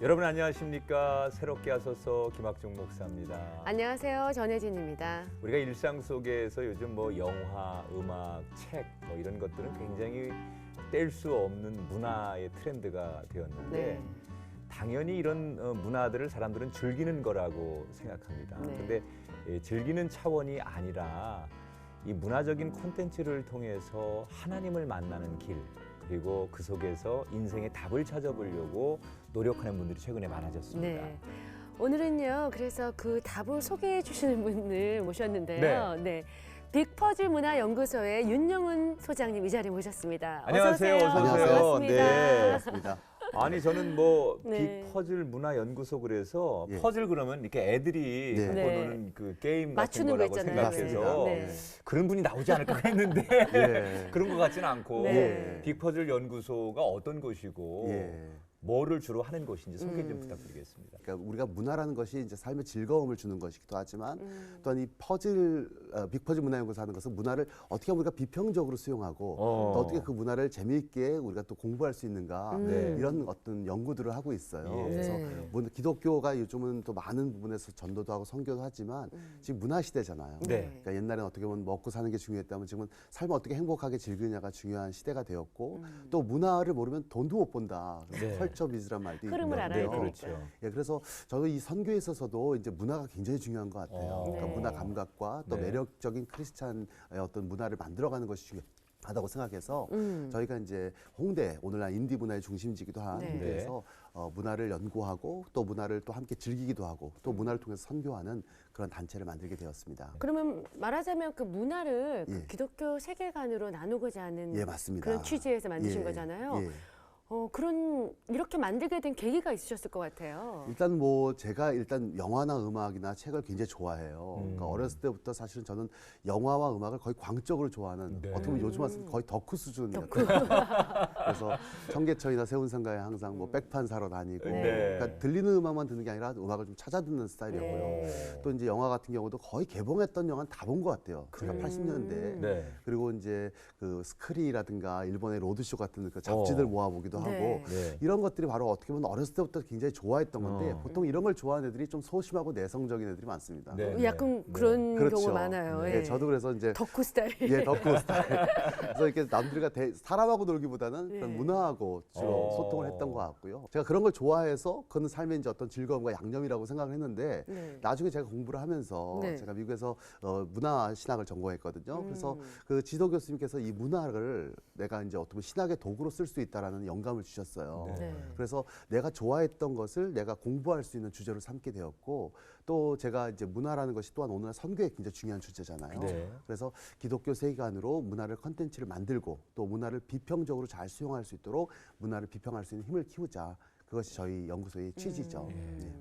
여러분 안녕하십니까? 새롭게 하소서 김학중 목사입니다. 안녕하세요. 전혜진입니다. 우리가 일상 속에서 요즘 뭐 영화, 음악, 책 뭐 이런 것들은 굉장히 뗄 수 없는 문화의 트렌드가 되었는데 네. 당연히 이런 문화들을 사람들은 즐기는 거라고 생각합니다. 네. 근데 즐기는 차원이 아니라 이 문화적인 콘텐츠를 통해서 하나님을 만나는 길, 그리고 그 속에서 인생의 답을 찾아보려고 노력하는 분들이 최근에 많아졌습니다. 네. 오늘은요. 그래서 그 답을 소개해 주시는 분을 모셨는데요. 네. 빅퍼즐 문화연구소의 윤영훈 소장님 이 자리에 모셨습니다. 안녕하세요. 어서 오세요. 반갑습니다. 네, 반갑습니다. 아니 저는 뭐 네. 빅퍼즐 문화연구소 그래서 예. 퍼즐 그러면 이렇게 애들이 네. 갖고 네. 노는 그 게임 같은 맞추는 거 거라고 있잖아요. 생각해서 네. 그런 분이 나오지 않을까 했는데 예. 그런 것 같지는 않고 네. 빅퍼즐 연구소가 어떤 곳이고 예. 뭐를 주로 하는 곳인지 소개 좀 부탁드리겠습니다. 그러니까 우리가 문화라는 것이 이제 삶의 즐거움을 주는 것이기도 하지만 또한 이 빅퍼즐 문화연구소 하는 것은 문화를 어떻게 우리가 비평적으로 수용하고 또 어떻게 그 문화를 재미있게 우리가 또 공부할 수 있는가 네. 이런 어떤 연구들을 하고 있어요. 예. 그래서 네. 기독교가 요즘은 또 많은 부분에서 전도도 하고 선교도 하지만 지금 문화 시대잖아요. 네. 그러니까 옛날에는 어떻게 보면 먹고 사는 게 중요했다면 지금은 삶을 어떻게 행복하게 즐기느냐가 중요한 시대가 되었고 또 문화를 모르면 돈도 못 번다. 네. 컬처비즈란 말도 흐름을 있고요. 알아야 네, 되니까. 그렇죠. 예, 그래서 저도 이 선교에 있어서도 이제 문화가 굉장히 중요한 것 같아요. 그러니까 네. 문화 감각과 또 네. 매력적인 크리스찬의 어떤 문화를 만들어가는 것이 중요하다고 생각해서 저희가 이제 홍대, 오늘날 인디 문화의 중심지기도 한 네. 홍대에서 문화를 연구하고 또 문화를 또 함께 즐기기도 하고 또 문화를 통해서 선교하는 그런 단체를 만들게 되었습니다. 그러면 말하자면 그 문화를 그 예. 기독교 세계관으로 나누고자 하는 예, 맞습니다. 그런 취지에서 만드신 예, 거잖아요. 예. 이렇게 만들게 된 계기가 있으셨을 것 같아요. 일단 뭐 제가 일단 영화나 음악이나 책을 굉장히 좋아해요. 그러니까 어렸을 때부터 사실은 저는 영화와 음악을 거의 광적으로 좋아하는 네. 어떻게 보면 요즘 와서 거의 덕후 수준이었어요. 그래서 청계천이나 세운상가에 항상 뭐 백판 사러 다니고 네. 그러니까 들리는 음악만 듣는 게 아니라 음악을 좀 찾아 듣는 스타일이었고요. 네. 또 이제 영화 같은 경우도 거의 개봉했던 영화는 다 본 것 같아요. 제가 80년대. 네. 그리고 이제 그 스크리라든가 일본의 로드쇼 같은 그 잡지들 모아보기도 네. 하고 네. 이런 것들이 바로 어떻게 보면 어렸을 때부터 굉장히 좋아했던 건데 보통 이런 걸 좋아하는 애들이 좀 소심하고 내성적인 애들이 많습니다. 네. 약간 그런 그렇죠. 경우가 많아요. 예, 예. 저도 그래서 이제 덕후 스타일. 예, 덕후 스타일. 그래서 이렇게 남들과 사람하고 놀기보다는 예. 그런 문화하고 주로 소통을 했던 것 같고요. 제가 그런 걸 좋아해서 그건 삶의 이제 어떤 즐거움과 양념이라고 생각을 했는데 네. 나중에 제가 공부를 하면서 네. 제가 미국에서 문화 신학을 전공했거든요. 그래서 그 지도 교수님께서 이 문화를 내가 이제 어떻게 보면 신학의 도구로 쓸 수 있다라는 영감을 주셨어요. 네. 그래서 내가 좋아했던 것을 내가 공부할 수 있는 주제로 삼게 되었고 또 제가 이제 문화라는 것이 또한 오늘날 선교에 굉장히 중요한 주제잖아요. 네. 그래서 기독교 세계관으로 문화를 컨텐츠를 만들고 또 문화를 비평적으로 잘 수용할 수 있도록 문화를 비평할 수 있는 힘을 키우자. 그것이 저희 연구소의 취지죠. 네.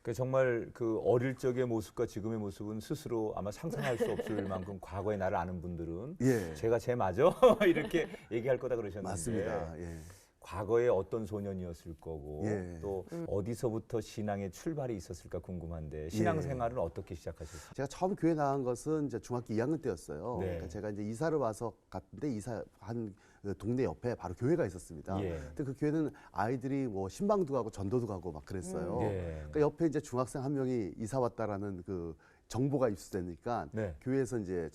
그 정말 그 어릴 적의 모습과 지금의 모습은 스스로 아마 상상할 수 없을 만큼 과거의 나를 아는 분들은 예. 제가 제 맞아 이렇게 얘기할 거다 그러셨는데 맞습니다. 예. 과거에 어떤 소년이었을 거고 예. 또 어디서부터 신앙의 출발이 있었을까 궁금한데 신앙생활은 어떻게 시작하셨어요? 제가 처음 교회 나간 것은 이제 중학교 2학년 때였어요. 네. 그러니까 제가 이제 이사를 와서 갔는데 이사한 그 동네 옆에 바로 교회가 있었습니다. 예. 근데 그 교회는 아이들이 뭐 신방도 가고 전도도 가고 막 그랬어요. 예. 그러니까 옆에 이제 중학생 한 명이 이사 왔다라는 그 정보가 입수되니까 네. 교회에서 이제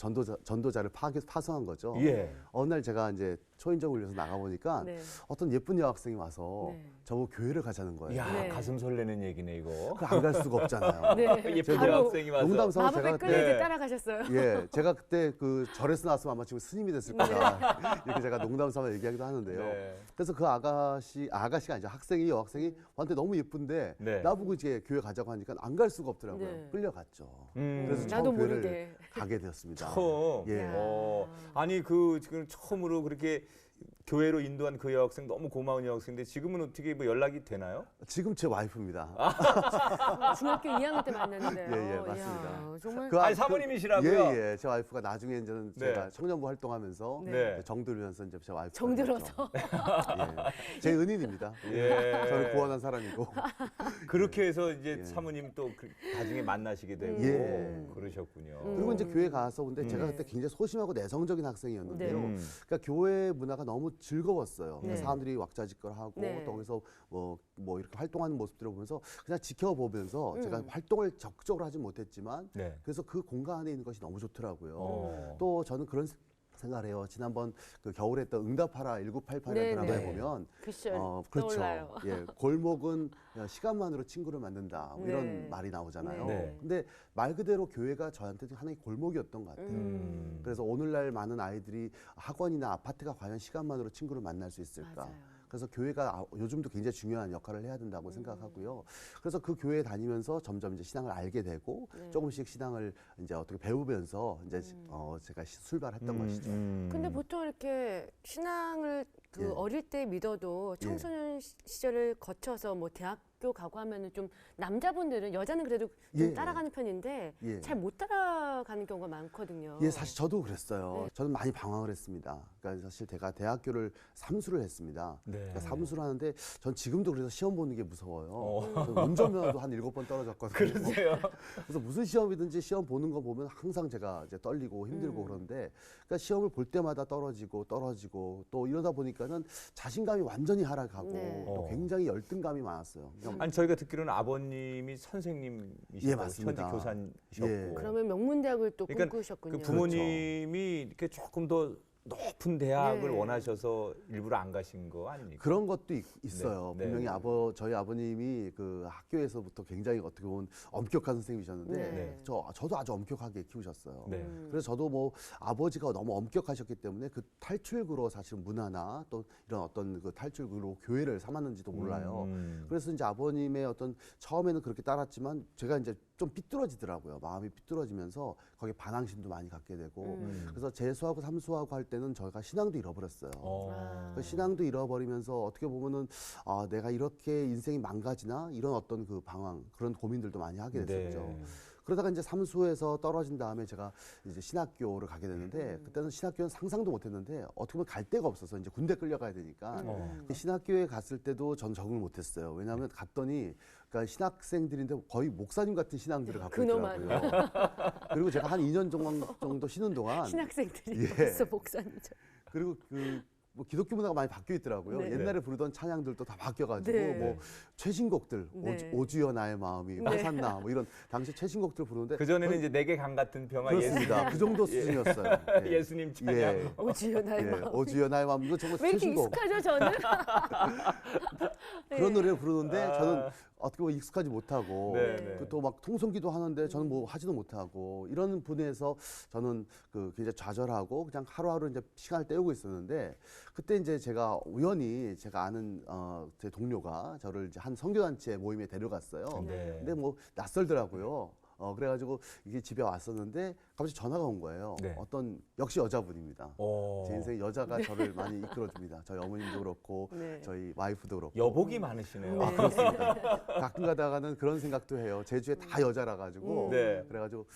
전도자를 파송한 거죠. 예. 어느 날 제가 이제 초인종을 위해서 나가 보니까 네. 어떤 예쁜 여학생이 와서 네. 저보고 교회를 가자는 거예요. 야 네. 가슴 설레는 얘기네 이거. 안 갈 수가 없잖아요. 네. 예쁜 바로 여학생이 와서 농담 삼아 마법의 제가 끈을 그때 이제 따라가셨어요. 예, 제가 그때 그 절에서 나왔으면 아마 지금 스님이 됐을 거다. 이렇게 제가 농담 삼아 얘기하기도 하는데요. 네. 그래서 그 아가씨가 아니죠. 여학생이 저한테 너무 예쁜데 네. 나보고 이제 교회 가자고 하니까 안 갈 수가 없더라고요. 네. 끌려갔죠. 음. 그래서 나도 처음 교회를 모르게. 가게 되었습니다. 처음. 예. 아니 그 지금 처음으로 그렇게 교회로 인도한 그 여학생 너무 고마운 여학생인데 지금은 어떻게 뭐 연락이 되나요? 지금 제 와이프입니다. 중학교 2학년 때 만났는데요. 예, 예, 맞습니다. 이야, 정말 그 아니, 사모님이시라고요? 예, 예. 제 와이프가 나중에 이제는 네. 제가 청년부 활동하면서 네. 정들면서 이제 제 와이프 정들어서. 예. 제 은인입니다. 예. 저를 구원한 사람이고. 그렇게 해서 이제 예. 사모님 또 나중에 만나시게 되고 예. 그러셨군요. 그리고 이제 교회 가서 근데 제가 그때 굉장히 소심하고 내성적인 학생이었는데요. 네. 그러니까 교회 문화가 너무 즐거웠어요. 그러니까 네. 사람들이 왁자지껄하고 네. 또 거기서 뭐 이렇게 활동하는 모습들을 보면서 그냥 지켜보면서 제가 활동을 적극적으로 하진 못했지만 네. 그래서 그 공간 안에 있는 것이 너무 좋더라고요. 어. 또 저는 그런 생각을 해요. 지난번 그 겨울에 했던 응답하라 1988이라는 네, 드라마에 네. 보면 그 시절 그렇죠. 떠올라요. 예, 골목은 시간만으로 친구를 만든다. 뭐 네. 이런 말이 나오잖아요. 네. 근데 말 그대로 교회가 저한테 하나의 골목이었던 것 같아요. 그래서 오늘날 많은 아이들이 학원이나 아파트가 과연 시간만으로 친구를 만날 수 있을까? 맞아요. 그래서 교회가 요즘도 굉장히 중요한 역할을 해야 된다고 생각하고요. 그래서 그 교회에 다니면서 점점 이제 신앙을 알게 되고 네. 조금씩 신앙을 이제 어떻게 배우면서 이제 제가 출발했던 것이죠. 근데 보통 이렇게 신앙을 그 예. 어릴 때 믿어도 청소년 시절을 거쳐서 뭐 대학교 가고 하면은 좀 남자분들은 여자는 그래도 좀 예. 따라가는 편인데 예. 잘 못 따라가는 경우가 많거든요. 예, 사실 저도 그랬어요. 네. 저는 많이 방황을 했습니다. 그러니까 사실 제가 대학교를 삼수를 했습니다. 네. 그러니까 삼수를 하는데 전 지금도 그래서 시험 보는 게 무서워요. 저는 운전면허도 한 7번 떨어졌거든요. 그러세요? 그래서 무슨 시험이든지 시험 보는 거 보면 항상 제가 이제 떨리고 힘들고 그런데 그러니까 시험을 볼 때마다 떨어지고 또 이러다 보니까는 자신감이 완전히 하락하고 네. 또 굉장히 열등감이 많았어요. 그러니까 아니 저희가 듣기로는 아아버님이 선생님이시고 예, 맞습니다. 현직 교사셨고 예. 그러면 명문대학을 또 그러니까 꿈꾸셨군요. 그 부모님이 이렇게 조금 더 높은 대학을 네. 원하셔서 일부러 안 가신 거 아닙니까? 그런 것도 있어요. 네, 분명히 네. 저희 아버님이 그 학교에서부터 굉장히 어떻게 보면 엄격한 선생님이셨는데 네. 저도 아주 엄격하게 키우셨어요. 네. 그래서 저도 뭐 아버지가 너무 엄격하셨기 때문에 그 탈출구로 사실 문화나 또 이런 어떤 그 탈출구로 교회를 삼았는지도 몰라요. 그래서 이제 아버님의 어떤 처음에는 그렇게 따랐지만 제가 이제 좀 삐뚤어지더라고요. 마음이 삐뚤어지면서 거기에 반항심도 많이 갖게 되고 그래서 재수하고 삼수하고 할 때는 저희가 신앙도 잃어버렸어요. 그 신앙도 잃어버리면서 어떻게 보면은 내가 이렇게 인생이 망가지나 이런 어떤 그 방황 그런 고민들도 많이 하게 됐었죠. 네. 그러다가 이제 삼수에서 떨어진 다음에 제가 이제 신학교를 가게 됐는데 그때는 신학교는 상상도 못했는데 어떻게 보면 갈 데가 없어서 이제 군대 끌려가야 되니까 근데 신학교에 갔을 때도 전 적응을 못했어요. 왜냐하면 갔더니 그러니까 신학생들인데 거의 목사님 같은 신앙들을 갖고 근엄한. 있더라고요. 그리고 제가 한 2년 정도 쉬는 동안 신학생들이 예. 벌써 목사님죠. 그리고 뭐 기독교 문화가 많이 바뀌어 있더라고요. 네. 옛날에 부르던 찬양들도 다 바뀌어가지고 네. 뭐 최신곡들 네. 오주여 나의 마음이 화산나 뭐 이런 당시 최신곡들 부르는데 그 전에는 이제 내게 강 같은 평화 그렇습니다. 그 정도 수준이었어요. 예. 예수님 찬양. 예. 오지요 나의 예. 마음. 오주여 나의 마음 이거 정말 왜 이렇게 최신곡 익숙하죠 저는? 그런 네. 노래를 부르는데 저는 어떻게 보면 익숙하지 못하고 네, 네. 또 막 통성기도 하는데 저는 뭐 하지도 못하고 이런 분야에서 저는 그 굉장히 좌절하고 그냥 하루하루 이제 시간을 때우고 있었는데 그때 이제 제가 우연히 제가 아는 제 동료가 저를 이제 한 선교단체 모임에 데려갔어요. 네. 근데 뭐 낯설더라고요. 그래가지고 이게 집에 왔었는데 갑자기 전화가 온 거예요. 네. 어떤 역시 여자분입니다. 어. 제 인생 여자가 저를 많이 이끌어줍니다. 저희 어머님도 그렇고 네. 저희 와이프도 그렇고. 여복이 많으시네요. 아, 그렇습니다. 가끔 가다가는 그런 생각도 해요. 제 주에 다 여자라 가지고. 네. 그래가지고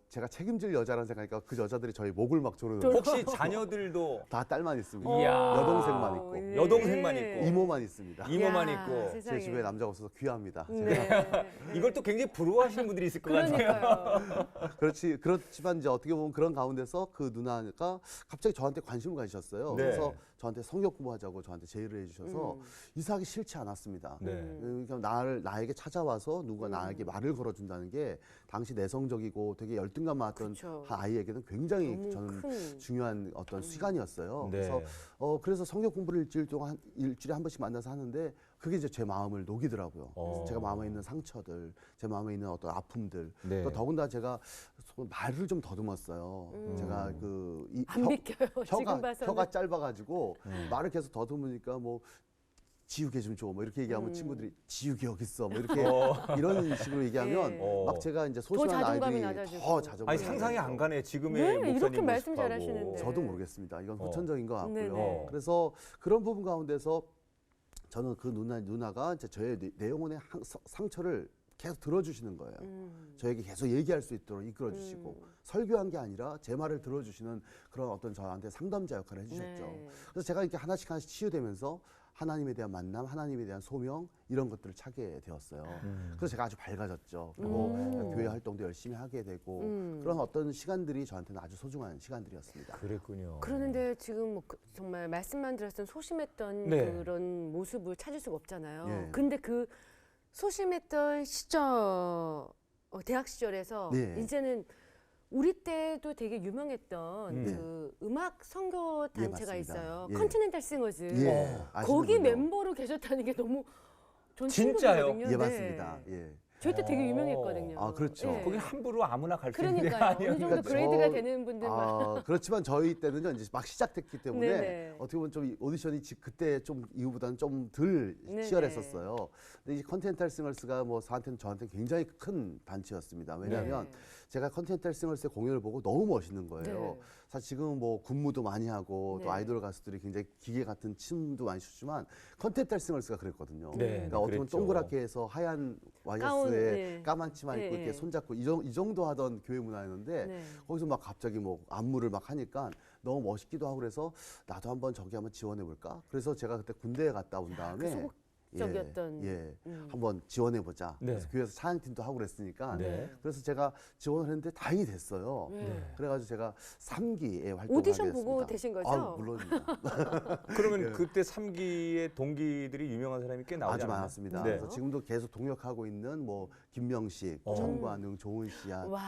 제가 책임질 여자라는 생각이니까 그 여자들이 저희 목을 막 조르는. 혹시 자녀들도 다 딸만 있습니다. 이야. 여동생만 있고. 예. 여동생만 있고. 이모만 있습니다. 이모만 야, 있고 세상에. 제 주변에 남자가 없어서 귀합니다. 네. 이걸 또 굉장히 부러워하시는 분들이 있을 것 같아요. 그러니까요. 그렇지만 이제 어떻게 보면 그런 가운데서 그 누나가 갑자기 저한테 관심을 가지셨어요. 네. 그래서 저한테 성역 공부하자고 저한테 제의를 해주셔서 이사하기 싫지 않았습니다. 네. 그러니까 나에게 찾아와서 누가 나에게 말을 걸어준다는 게 당시 내성적이고 되게 열등감 많았던 그쵸. 한 아이에게는 굉장히 너무 저는 큰. 중요한 어떤 시간이었어요. 네. 그래서 성역 공부를 일주일에 한 번씩 만나서 하는데 그게 이제 제 마음을 녹이더라고요. 제가 마음에 있는 상처들, 제 마음에 있는 어떤 아픔들, 네. 또 더군다나 제가 말을 좀 더듬었어요. 제가 안 믿겨요. 지금 봐서는. 혀가 짧아가지고 말을 계속 더듬으니까 뭐 지우개 좀 줘, 뭐 이렇게 얘기하면 친구들이 지우개 여기 있어, 뭐 이렇게 이런 식으로 얘기하면 네. 막 제가 이제 소심한 자존감이 아이들이 낮아지고. 더 자존감이 아니 상상이 안 가네. 지금의 네, 목사님 이렇게 말씀 모습하고. 잘하시는데. 저도 모르겠습니다. 이건 후천적인 것 같고요. 네네. 그래서 그런 부분 가운데서 저는 그 누나가 이제 저의 내 영혼의 상처를 계속 들어주시는 거예요. 저에게 계속 얘기할 수 있도록 이끌어주시고 설교한 게 아니라 제 말을 들어주시는 그런 어떤 저한테 상담자 역할을 해주셨죠. 네. 그래서 제가 이렇게 하나씩 치유되면서 하나님에 대한 만남, 하나님에 대한 소명 이런 것들을 찾게 되었어요. 그래서 제가 아주 밝아졌죠. 그리고 교회 활동도 열심히 하게 되고 그런 어떤 시간들이 저한테는 아주 소중한 시간들이었습니다. 그랬군요. 그러는데 지금 뭐 정말 말씀만 들었을 땐 소심했던 네. 그런 모습을 찾을 수가 없잖아요. 예. 근데 그 소심했던 시절, 대학 시절에서 네. 이제는 우리 때도 되게 유명했던 네. 그 음악 선교 예, 단체가 맞습니다. 있어요. 예. 컨티넨탈 싱어즈. 예, 거기 아시는군요. 멤버로 계셨다는 게 너무 전 진짜요? 충격이거든요. 예, 네. 맞습니다. 예. 저희 때 되게 유명했거든요. 아, 그렇죠. 예. 거기 함부로 아무나 갈 수 있는 게 그러니까요. 어느 정도 아니었는데. 그레이드가 되는 분들만. 그렇지만 저희 때는요 이제 막 시작됐기 때문에 네네. 어떻게 보면 좀 오디션이 그때 좀 이후보다는 좀 덜 네네. 치열했었어요. 근데 이 컨티넨탈 싱어스가 뭐 저한테는 굉장히 큰 단체였습니다. 왜냐하면 네. 제가 컨티넨탈 싱어스의 공연을 보고 너무 멋있는 거예요. 네. 사실 지금은 뭐 군무도 많이 하고 네. 또 아이돌 가수들이 굉장히 기계 같은 춤도 많이 추지만 컨티넨탈 싱어스가 그랬거든요. 네, 그러니까 어떻게 보면 그랬죠. 동그랗게 해서 하얀 가운, 와이셔츠에 네. 까만 치마 입고 네. 이렇게 손잡고 이 정도 하던 교회 문화였는데 네. 거기서 막 갑자기 뭐 안무를 막 하니까 너무 멋있기도 하고 그래서 나도 한번 저기 한번 지원해 볼까? 그래서 제가 그때 군대에 갔다 온 다음에 소극적이었던. 예, 한번 지원해 보자. 네. 그래서 교회에서 찬양팀도 하고 그랬으니까 네. 그래서 제가 지원을 했는데 다행히 됐어요. 네. 그래가지고 제가 3기에 활동을 오디션 하게 보고 됐습니다. 되신 거죠? 아, 물론입니다. 그러면 그때 3기의 동기들이 유명한 사람이 꽤 나오지 아주 않나요? 많았습니다. 네. 그래서 지금도 계속 동역하고 있는 뭐 김명식, 전관웅, 조은 씨앗, 와.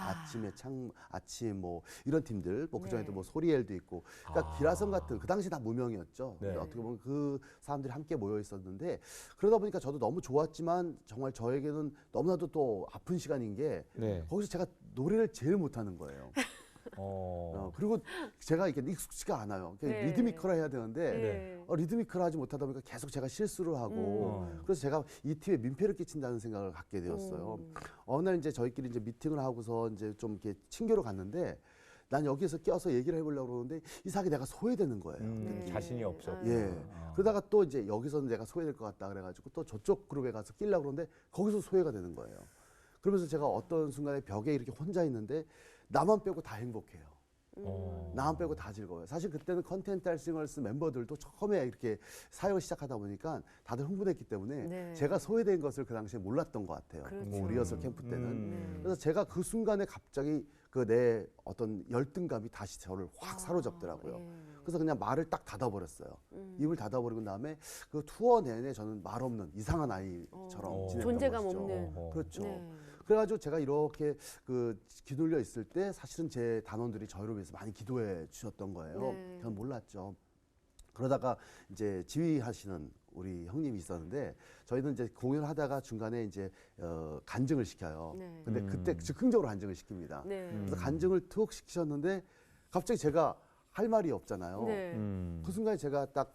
아침 뭐 이런 팀들, 뭐 그전에도 네. 뭐 소리엘도 있고, 그러니까 기라성 같은 그 당시 다 무명이었죠. 네. 어떻게 보면 그 사람들이 함께 모여 있었는데 그러다 보니까 저도 너무 좋았지만 정말 저에게는 너무나도 또 아픈 시간인 게 네. 거기서 제가 노래를 제일 못하는 거예요. 그리고 제가 이게 익숙지가 않아요. 네. 리드미컬 해야 되는데 네. 리드미컬 하지 못하다 보니까 계속 제가 실수를 하고 그래서 제가 이 팀에 민폐를 끼친다는 생각을 갖게 되었어요. 어느 날 이제 저희끼리 이제 미팅을 하고서 이제 좀 이렇게 친교로 갔는데 난 여기에서 껴서 얘기를 해보려고 그러는데 이상하게 내가 소외되는 거예요. 네. 자신이 없었고. 예. 그러다가 또 이제 여기서는 내가 소외될 것 같다 그래가지고 또 저쪽 그룹에 가서 끼려고 그러는데 거기서 소외가 되는 거예요. 그러면서 제가 어떤 순간에 벽에 이렇게 혼자 있는데 나만 빼고 다 행복해요. 나만 빼고 다 즐거워요. 사실 그때는 컨텐탈 싱어스 멤버들도 처음에 이렇게 사역을 시작하다 보니까 다들 흥분했기 때문에 네. 제가 소외된 것을 그 당시에 몰랐던 것 같아요. 그렇죠. 뭐 리허설 캠프 때는. 네. 그래서 제가 그 순간에 갑자기 그 내 어떤 열등감이 다시 저를 확 사로잡더라고요. 예. 그래서 그냥 말을 딱 닫아버렸어요. 입을 닫아버리고 다음에 그 투어 내내 저는 말 없는 이상한 아이처럼 지냈던 존재감 것이죠. 없는. 그렇죠. 네. 그래가지고 제가 이렇게 그 기둘려 있을 때 사실은 제 단원들이 저희를 위해서 많이 기도해 주셨던 거예요. 네. 저는 몰랐죠. 그러다가 이제 지휘하시는 우리 형님이 있었는데 저희는 이제 공연을 하다가 중간에 이제 간증을 시켜요. 네. 근데 그때 즉흥적으로 간증을 시킵니다. 네. 그래서 간증을 툭 시키셨는데 갑자기 제가 할 말이 없잖아요. 네. 그 순간에 제가 딱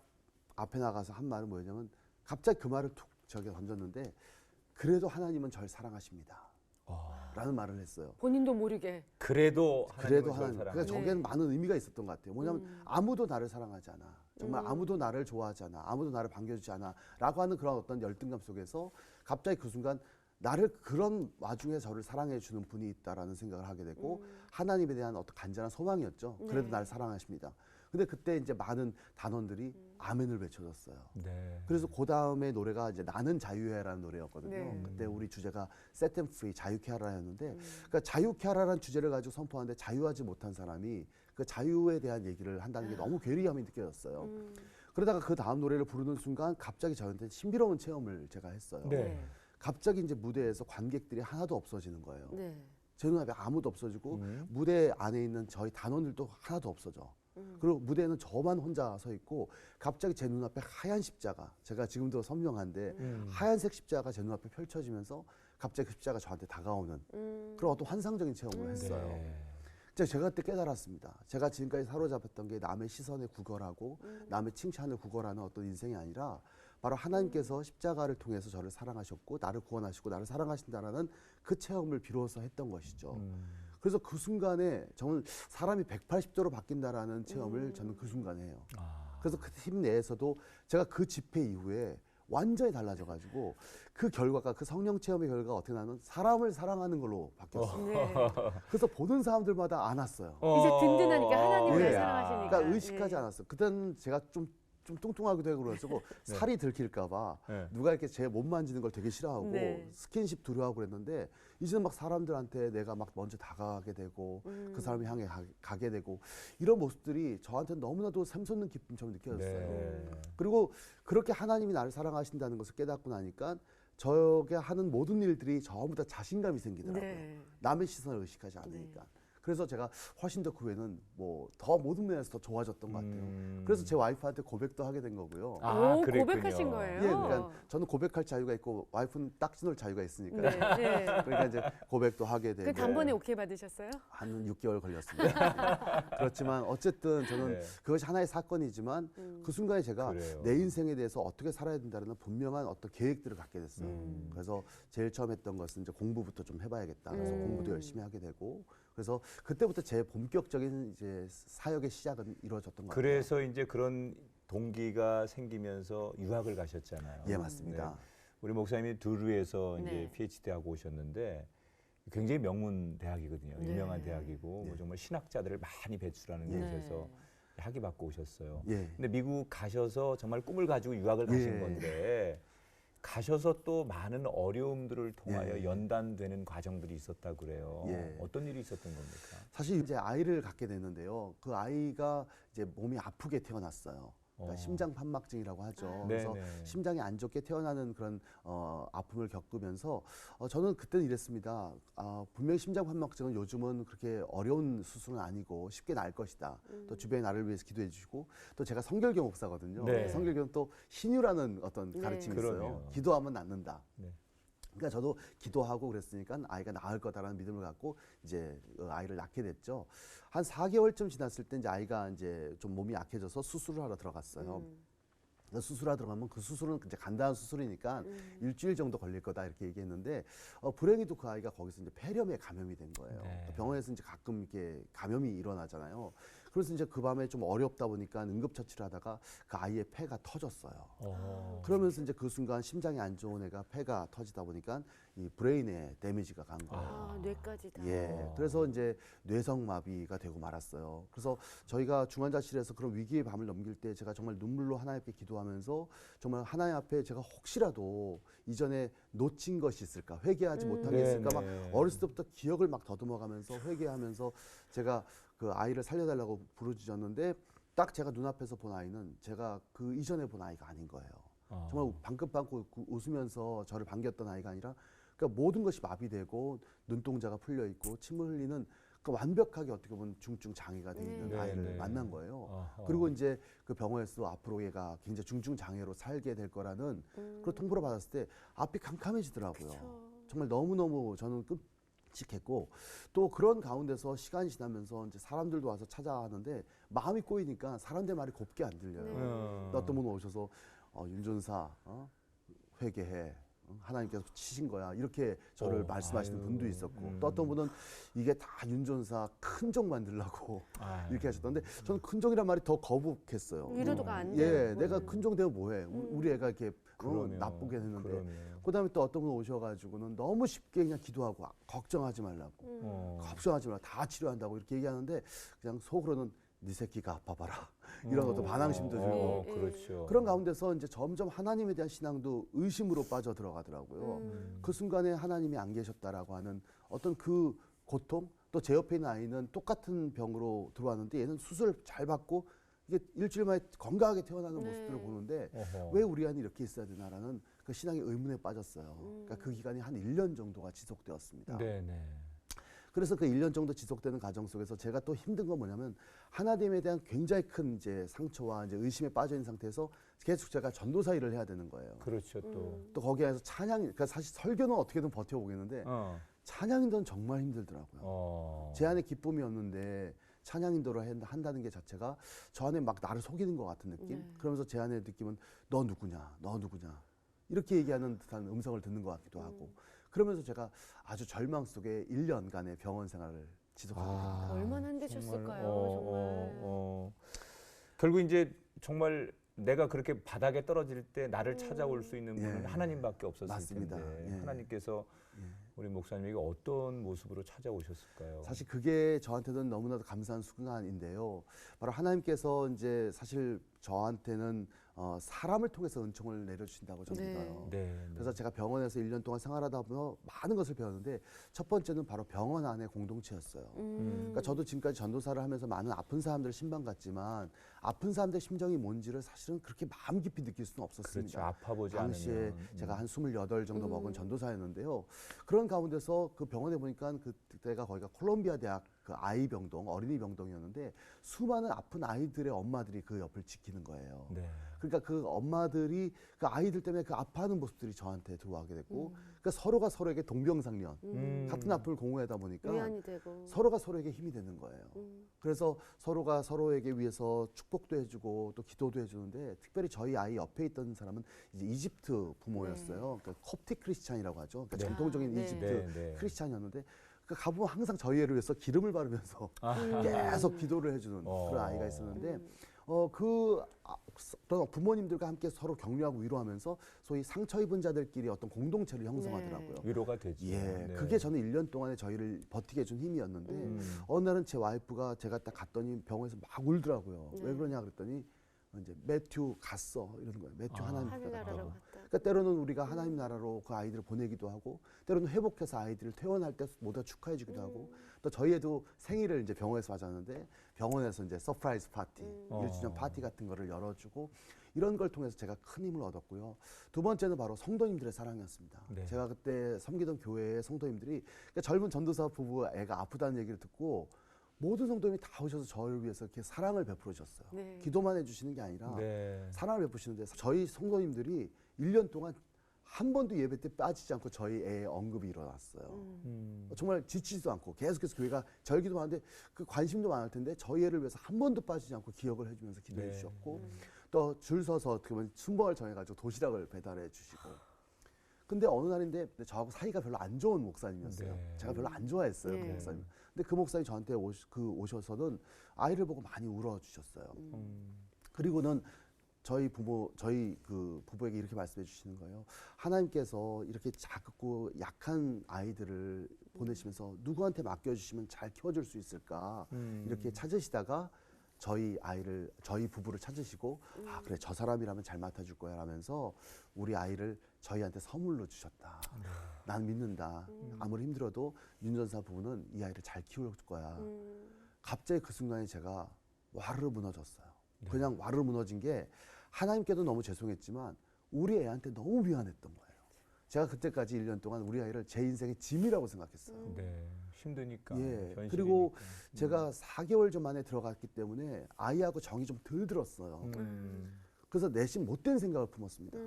앞에 나가서 한 말은 뭐였냐면 갑자기 그 말을 툭 저기 던졌는데 그래도 하나님은 절 사랑하십니다. 라는 말을 했어요. 본인도 모르게. 그래도 그래도 하나님은 하나님. 사랑. 그러니까 저게는 많은 의미가 있었던 것 같아요. 뭐냐면 아무도 나를 사랑하지 않아. 정말 아무도 나를 좋아하지 않아. 아무도 나를 반겨주지 않아. 라고 하는 그런 어떤 열등감 속에서 갑자기 그 순간 나를 그런 와중에 저를 사랑해 주는 분이 있다라는 생각을 하게 되고 하나님에 대한 어떤 간절한 소망이었죠. 그래도 나를 사랑하십니다. 근데 그때 이제 많은 단원들이 아멘을 외쳐줬어요. 네. 그래서 그 다음에 노래가 이제 나는 자유해라는 노래였거든요. 네. 그때 우리 주제가 Set them free, 자유케 하라였는데, 그러니까 자유케 하라라는 주제를 가지고 선포하는데 자유하지 못한 사람이 그 자유에 대한 얘기를 한다는 게 너무 괴리감이 느껴졌어요. 그러다가 그 다음 노래를 부르는 순간 갑자기 저한테 신비로운 체험을 제가 했어요. 네. 갑자기 이제 무대에서 관객들이 하나도 없어지는 거예요. 네. 제 눈앞에 아무도 없어지고 무대 안에 있는 저희 단원들도 하나도 없어져. 그리고 무대에는 저만 혼자 서 있고 갑자기 제 눈앞에 하얀 십자가, 제가 지금도 선명한데 하얀색 십자가가 제 눈앞에 펼쳐지면서 갑자기 그 십자가가 저한테 다가오는 그런 어떤 환상적인 체험을 했어요. 네. 제가 그때 깨달았습니다. 제가 지금까지 사로잡혔던 게 남의 시선에 구걸하고 남의 칭찬을 구걸하는 어떤 인생이 아니라 바로 하나님께서 십자가를 통해서 저를 사랑하셨고 나를 구원하시고 나를 사랑하신다라는 그 체험을 비로소 했던 것이죠. 그래서 그 순간에 저는 사람이 180도로 바뀐다라는 체험을 저는 그 순간에 해요. 그래서 그 팀 내에서도 제가 그 집회 이후에 완전히 달라져가지고 그 결과가 그 성령 체험의 결과가 어떻게 나면 사람을 사랑하는 걸로 바뀌었어요. 네. 그래서 보는 사람들마다 안 왔어요. 이제 든든하니까 하나님을 예. 사랑하시니까. 그러니까 의식하지 예. 않았어요. 그때는 제가 좀 뚱뚱하기도 하고 그래가지고 살이 들킬까봐 네. 누가 이렇게 제 몸 만지는 걸 되게 싫어하고 네. 스킨십 두려워하고 그랬는데 이제는 막 사람들한테 내가 막 먼저 다가가게 되고 그 사람을 향해 가게 되고 이런 모습들이 저한테 너무나도 샘솟는 기쁨처럼 느껴졌어요. 네. 그리고 그렇게 하나님이 나를 사랑하신다는 것을 깨닫고 나니까 저게 하는 모든 일들이 전부 다 자신감이 생기더라고요. 네. 남의 시선을 의식하지 않으니까. 그래서 제가 훨씬 더 그 후에는 뭐 더 모든 면에서 더 좋아졌던 것 같아요. 그래서 제 와이프한테 고백도 하게 된 거고요. 오, 그랬군요. 고백하신 거예요? 예, 그러니까 저는 고백할 자유가 있고 와이프는 딱지 놓을 자유가 있으니까. 네. 네. 그러니까 이제 고백도 하게 되고. 그 단번에 오케이 받으셨어요? 한 6개월 걸렸습니다. 그렇지만 어쨌든 저는 네. 그것이 하나의 사건이지만 그 순간에 제가 그래요. 내 인생에 대해서 어떻게 살아야 된다는 분명한 어떤 계획들을 갖게 됐어요. 그래서 제일 처음 했던 것은 이제 공부부터 좀 해봐야겠다. 그래서 공부도 열심히 하게 되고 그래서 그때부터 제 본격적인 이제 사역의 시작은 이루어졌던 것 같아요. 그래서 이제 그런 동기가 생기면서 유학을 가셨잖아요. 예, 맞습니다. 네. 우리 목사님이 두루에서 이제 네. PhD 하고 오셨는데 굉장히 명문 대학이거든요. 네. 유명한 대학이고 뭐 정말 신학자들을 많이 배출하는 네. 곳에서 학위 받고 오셨어요. 예. 근데 미국 가셔서 정말 꿈을 가지고 유학을 가신 예. 건데 가셔서 또 많은 어려움들을 통하여 예. 연단되는 과정들이 있었다고 그래요. 예. 어떤 일이 있었던 겁니까? 사실 이제 아이를 갖게 됐는데요. 그 아이가 이제 몸이 아프게 태어났어요. 그러니까 심장 판막증이라고 하죠. 그래서 네네. 심장이 안 좋게 태어나는 그런 아픔을 겪으면서 저는 그때는 이랬습니다. 분명히 심장 판막증은 요즘은 그렇게 어려운 수술은 아니고 쉽게 나을 것이다. 또 주변에 나를 위해서 기도해 주시고 또 제가 성결교 목사거든요. 네. 성결교는 또 신유라는 어떤 네. 가르침이 있어요. 그럼요. 기도하면 낫는다. 네. 그러니까 저도 기도하고 그랬으니까 아이가 나을 거다라는 믿음을 갖고 이제 아이를 낳게 됐죠. 한 4개월쯤 지났을 때 이제 아이가 이제 좀 몸이 약해져서 수술을 하러 들어갔어요. 그래서 수술하러 들어가면 그 수술은 이제 간단한 수술이니까 일주일 정도 걸릴 거다 이렇게 얘기했는데 불행히도 그 아이가 거기서 이제 폐렴에 감염이 된 거예요. 네. 병원에서 이제 가끔 이렇게 감염이 일어나잖아요. 그래서 이제 그 밤에 좀 어렵다 보니까 응급처치를 하다가 그 아이의 폐가 터졌어요. 그러면서 이제 그 순간 심장이 안 좋은 애가 폐가 터지다 보니까 이 브레인에 데미지가 간 거예요. 뇌까지 다. 예. 그래서 이제 뇌성마비가 되고 말았어요. 그래서 저희가 중환자실에서 그런 위기의 밤을 넘길 때 제가 정말 눈물로 하나님께 기도하면서 정말 하나님 앞에 제가 혹시라도 이전에 놓친 것이 있을까, 회개하지 못한 게 있을까, 막 네네. 어렸을 때부터 기억을 막 더듬어가면서 회개하면서 제가 그 아이를 살려달라고 부르짖었는데 딱 제가 눈앞에서 본 아이는 제가 그 이전에 본 아이가 아닌 거예요. 정말 방긋방긋 웃으면서 저를 반겼던 아이가 아니라 그러니까 모든 것이 마비되고 눈동자가 풀려 있고 침을 흘리는 그 완벽하게 어떻게 보면 중증 장애가 돼 있는 네. 아이를 네. 만난 거예요. 아하. 그리고 이제 그 병원에서 앞으로 얘가 굉장히 중증 장애로 살게 될 거라는 그런 통보를 받았을 때 앞이 캄캄해지더라고요. 정말 너무너무 저는 끔찍했고 또 그런 가운데서 시간이 지나면서 이제 사람들도 와서 찾아가는데 마음이 꼬이니까 사람들 말이 곱게 안 들려요. 또 어떤 분 오셔서 윤전사 회개해. 하나님께서 치신 거야. 이렇게 저를 말씀하시는 분도 있었고 또 어떤 분은 이게 다 윤전사 큰 종 만들라고 이렇게 하셨던데 저는 큰 종이란 말이 더 거북했어요. 위로도가 안 예, 돼요. 내가 큰 종 되면 뭐해? 우리 애가 이렇게 나쁘게 했는데 그다음에 또 어떤 분 오셔가지고는 너무 쉽게 그냥 기도하고 걱정하지 말라고 걱정하지 말라 다 치료한다고 이렇게 얘기하는데 그냥 속으로는 네 새끼가 아파봐라 이런 어떤 반항심도 들고 그렇죠. 그런 가운데서 이제 점점 하나님에 대한 신앙도 의심으로 빠져 들어가더라고요. 그 순간에 하나님이 안 계셨다라고 하는 어떤 그 고통 또 제 옆에 있는 아이는 똑같은 병으로 들어왔는데 얘는 수술을 잘 받고 이게 일주일 만에 건강하게 태어나는 모습들을 보는데 왜 우리 안이 이렇게 있어야 되나라는 그 신앙의 의문에 빠졌어요. 그러니까 그 기간이 한 1년 정도가 지속되었습니다. 네네. 그래서 그 1년 정도 지속되는 과정 속에서 제가 또 힘든 건 뭐냐면 하나님에 대한 굉장히 큰 이제 상처와 이제 의심에 빠져 있는 상태에서 계속 제가 전도사 일을 해야 되는 거예요. 그렇죠 또. 또 거기에 서 찬양, 그러니까 사실 설교는 어떻게든 버텨보겠는데 찬양인도는 정말 힘들더라고요. 제 안에 기쁨이었는데 찬양인도를 한다는 게 자체가 저 안에 막 나를 속이는 것 같은 느낌. 그러면서 제 안에 느낌은 너 누구냐, 너 누구냐 이렇게 얘기하는 듯한 음성을 듣는 것 같기도 하고. 그러면서 제가 아주 절망 속에 1년간의 병원 생활을 지속하게 됩니다. 얼마나 힘드셨을까요, 정말. 결국 이제 정말 내가 그렇게 바닥에 떨어질 때 나를 찾아올 수 있는 분은 하나님밖에 없었을 맞습니다. 텐데 예. 하나님께서 우리 목사님에게 어떤 모습으로 찾아오셨을까요? 사실 그게 저한테는 너무나도 감사한 순간인데요. 바로 하나님께서 이제 사실 저한테는 사람을 통해서 은총을 내려주신다고 저는 네. 믿어요. 네. 그래서 제가 병원에서 1년 동안 생활하다 보면 많은 것을 배웠는데 첫 번째는 바로 병원 안의 공동체였어요. 그러니까 저도 지금까지 전도사를 하면서 많은 아픈 사람들을 신방갔지만 아픈 사람들의 심정이 뭔지를 사실은 그렇게 마음 깊이 느낄 수는 그렇죠. 없었습니다. 아파보지 당시에 않으면. 제가 한 28 정도 먹은 전도사였는데요. 그런 가운데서 그 병원에 보니까 그때가 거기가 콜롬비아 대학 그 아이 병동, 어린이 병동이었는데 수많은 아픈 아이들의 엄마들이 그 옆을 지키는 거예요. 네. 그러니까 그 엄마들이 그 아이들 때문에 그 아파하는 모습들이 저한테 들어오게 됐고, 그러니까 서로가 서로에게 동병상련, 같은 아픔을 공유하다 보니까 위안이 되고. 서로가 서로에게 힘이 되는 거예요. 그래서 서로가 서로에게 위해서 축복도 해주고 또 기도도 해주는데, 특별히 저희 아이 옆에 있던 사람은 이제 이집트 부모였어요. 그러니까 콥틱 크리스찬이라고 하죠. 그러니까 네. 전통적인 네. 이집트 네, 네. 크리스찬이었는데, 그 가보면 항상 저희 애를 위해서 기름을 바르면서 계속 기도를 해주는 그런 아이가 있었는데, 그런 부모님들과 함께 서로 격려하고 위로하면서 소위 상처 입은 자들끼리 어떤 공동체를 형성하더라고요. 위로가 되죠. 예, 네. 그게 저는 1년 동안에 저희를 버티게 해준 힘이었는데, 어느 날은 제 와이프가 제가 딱 갔더니 병원에서 막 울더라고요. 왜 그러냐 그랬더니 이제 매튜 갔어 이러는 거예요. 매튜 하나님 하늘나라로 갔다고. 갔다. 그러니까 때로는 우리가 하나님 나라로 그 아이들을 보내기도 하고, 때로는 회복해서 아이들을 퇴원할 때 모두가 축하해주기도 하고, 또 저희 애도 생일을 이제 병원에서 맞았는데 병원에서 이제 서프라이즈 파티, 1주년 파티 같은 거를 열어주고, 이런 걸 통해서 제가 큰 힘을 얻었고요. 두 번째는 바로 성도님들의 사랑이었습니다. 네. 제가 그때 섬기던 교회의 성도님들이, 그러니까 젊은 전도사 부부 애가 아프다는 얘기를 듣고 모든 성도님이 다 오셔서 저를 위해서 이렇게 사랑을 베풀어 주셨어요. 네. 기도만 해주시는 게 아니라 네. 사랑을 베푸시는데, 저희 성도님들이 1년 동안 한 번도 예배 때 빠지지 않고 저희 애의 언급이 일어났어요. 정말 지치지도 않고 계속해서 교회가 절기도 많은데 그 관심도 많을 텐데 저희 애를 위해서 한 번도 빠지지 않고 기억을 해주면서 기도해 네. 주셨고, 또 줄 서서 어떻게 보면 순번을 정해가지고 도시락을 배달해 주시고. 근데 어느 날인데 저하고 사이가 별로 안 좋은 목사님이었어요. 네. 제가 별로 안 좋아했어요, 네. 그 목사님. 근데 그 목사님이 저한테 오셔서는 아이를 보고 많이 울어주셨어요. 그리고는 저희 그 부부에게 이렇게 말씀해 주시는 거예요. 하나님께서 이렇게 작고 약한 아이들을 보내시면서 누구한테 맡겨주시면 잘 키워줄 수 있을까, 이렇게 찾으시다가 저희 부부를 찾으시고, 아 그래 저 사람이라면 잘 맡아줄 거야 라면서 우리 아이를 저희한테 선물로 주셨다. 난 믿는다. 아무리 힘들어도 윤 전사 부부는 이 아이를 잘 키울 거야. 갑자기 그 순간에 제가 와르르 무너졌어요. 그냥 와르르 무너진 게, 하나님께도 너무 죄송했지만 우리 애한테 너무 미안했던 거예요. 제가 그때까지 1년 동안 우리 아이를 제 인생의 짐이라고 생각했어요. 네. 힘드니까. 예. 현실이니까. 그리고 제가 4개월 전 만에 들어갔기 때문에 아이하고 정이 좀 덜 들었어요. 그래서 내심 못된 생각을 품었습니다.